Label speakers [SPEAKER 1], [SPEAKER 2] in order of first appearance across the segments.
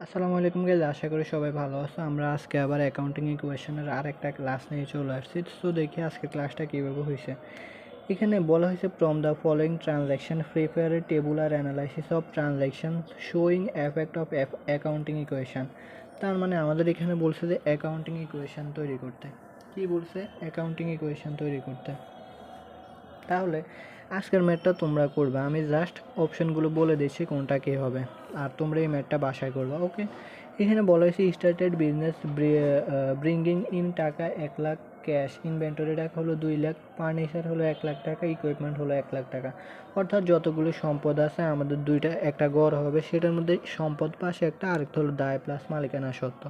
[SPEAKER 1] আসসালামু আলাইকুম গাইজ, আশা করি সবাই ভালো আছো। আমরা আজকে আবার অ্যাকাউন্টিং ইকুয়েশনের আরেকটা ক্লাস নিয়ে চলে আসছি। সো দেখি আজকে ক্লাসটা কীভাবে হয়েছে। এখানে বলা হয়েছে from the following transaction prepare a tabular analysis of transaction showing effect of accounting equation. তার মানে আমাদের এখানে বলছে যে অ্যাকাউন্টিং ইকুয়েশন তৈরি করতে। কি বলছে? অ্যাকাউন্টিং ইকুয়েশন তৈরি করতে। তাহলে আজকের ম্যাথটা তোমরা করবে, আমি জাস্ট অপশনগুলো বলে দিচ্ছি কোনটা কী হবে, আর তোমরা এই ম্যাথটা বাসায় করবা। ওকে, এখানে বলা হয়েছে স্টার্টেড বিজনেস ব্রিঙ্গিং ইন টাকা 1,00,000, ক্যাশ ইনভেন্টরি টাকা হলো 2,00,000, ফার্নিচার হলো 1,00,000 টাকা, ইকুইপমেন্ট হলো 1,00,000 টাকা। অর্থাৎ যতগুলো সম্পদ আছে আমাদের একটা গড় হবে, সেটার মধ্যে সম্পদ পাশে একটা, আরেকটা হলো দায় প্লাস মালিকানা সত্ত্ব।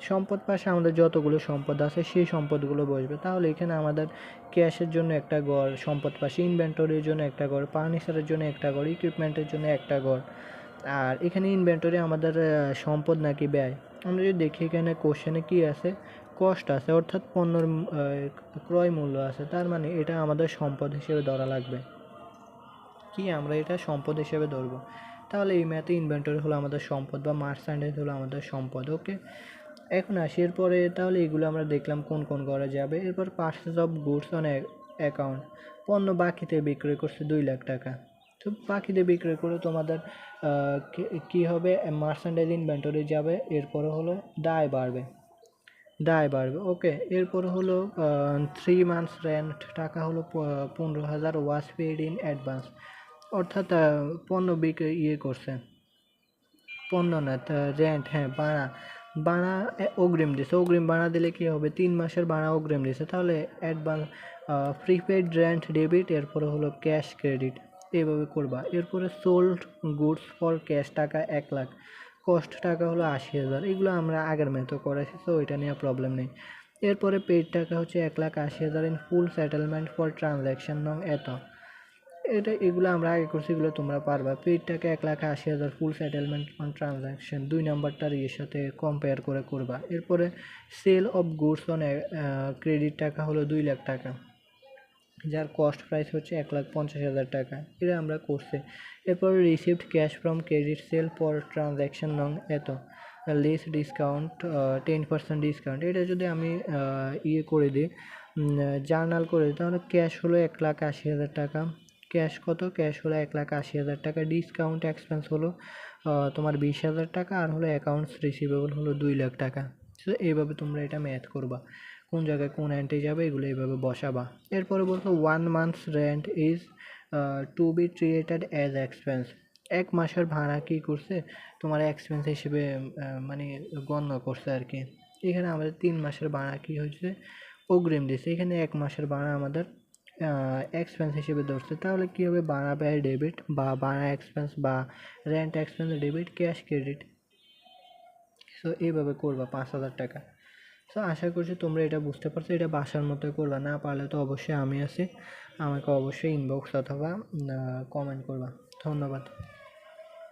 [SPEAKER 1] সম্পদ পাশে আমাদের যতগুলো সম্পদ আছে সেই সম্পদগুলো বসবে। তাহলে এখানে আমাদের ক্যাশের জন্য একটা গড়, সম্পদ পাশে ইনভেন্টরির জন্য একটা গড়, ফার্নিচারের জন্য একটা গড়, ইকুইপমেন্টের জন্য একটা গড়। আর এখানে ইনভেন্টরি আমাদের সম্পদ নাকি ব্যয়। আমরা যদি দেখি এখানে কোশ্চেনে কি আছে, কস্ট আছে, অর্থাৎ পণ্যর ক্রয় মূল্য আছে। তার মানে এটা আমাদের সম্পদ হিসেবে ধরা লাগবে। কি আমরা এটা সম্পদ হিসেবে ধরবো। তাহলে এই ম্যাথে ইনভেন্টরি হলো আমাদের সম্পদ বা মার্চেন্ডাইজ হলো আমাদের সম্পদ। ওকে, এখন আসি এরপরে। তাহলে এগুলো আমরা দেখলাম কোন কোন করা যাবে। এরপর purchase of goods on account, পণ্য বাকিতে বিক্রয় করছে 2,00,000 টাকা। তো বাকিতে বিক্রয় করে তোমাদের কি হবে, মার্চেন্ডাইজ ইনভেন্টরি যাবে। এরপরে হলো দায় বাড়বে। ওকে, এরপর হলো 3 মান্থস রেন্ট, টাকা হলো 15,000, ওয়াজ পেড ইন অ্যাডভান্স। অর্থাৎ পণ্য বিক্রি করছে, পণ্য না, রেন্ট, হ্যাঁ ভাড়া অগ্রিম দিছে। অগ্রিম ভাড়া দিলে কী হবে, 3 মাসের ভাড়া অগ্রিম দিছে। তাহলে অ্যাডভান্স, প্রিপেড রেন্ট ডেবিট, এরপরে হলো ক্যাশ ক্রেডিট, এইভাবে করবা। এরপরে সোল্ড গুডস ফর ক্যাশ, টাকা 1,00,000, কস্ট টাকা হলো 80,000। এগুলো আমরা আগের মেথড করেছি, তো ওইটা নিয়ে প্রবলেম নেই। এরপরে পেড টাকা হচ্ছে 1,80,000 in full settlement for transaction নং এত। এগুলো আমরা আগে করছি, এগুলো তোমরা পারবা। পেড টাকা 1,80,000 ফুল সেটেলমেন্ট অন ট্রানজ্যাকশন, 2 নাম্বারটার এর সাথে কম্পেয়ার করে করবা। এরপরে sale of goods on credit টাকা হলো 2,00,000 টাকা, যার কস্ট প্রাইস হচ্ছে 1,50,000 টাকা। এটা আমরা করছি। এরপরে received cash from credit sell for transaction নং এত, লেস ডিসকাউন্ট 10% ডিসকাউন্ট। এটা যদি আমি করে দিই, জার্নাল করে দিই, তাহলে ক্যাশ হলো 1,80,000 টাকা। ক্যাশ কত? ক্যাশ হলো 1,80,000 টাকা। ডিসকাউন্ট এক্সপেন্স হলো তোমার 20,000 টাকা, আর হলো অ্যাকাউন্টস রিসিভেবল হলো 2,00,000 টাকা। তো এইভাবে তোমরা এটা ম্যাথ করবা, কোন জায়গায় কোন এন্ট্রি যাবে এগুলো এইভাবে বসাবা। এরপরে বলতো 1 months rent is to be treated as expense. 1 মাসের ভাড়া কী করছে, তোমার এক্সপেন্স হিসেবে মানে গণ্য করছে আর কি। এখানে আমাদের 3 মাসের ভাড়া কী হয়েছে, অগ্রিম দিয়েছে। এখানে 1 মাসের ভাড়া আমাদের এক্সপেন্স হিসেবে ধরছে। তাহলে কী হবে, ভাড়া ব্যয় ডেবিট, বা ভাড়া এক্সপেন্স বা rent expense debit, cash credit. So এইভাবে করবা 5,000 টাকা। সো আশা করছি তোমরা এটা বুঝতে পারছো। এটা বাসার মতো করবা, না পারলে তো অবশ্যই আমি আছি, আমাকে অবশ্যই ইনবক্স অথবা কমেন্ট করবা। ধন্যবাদ।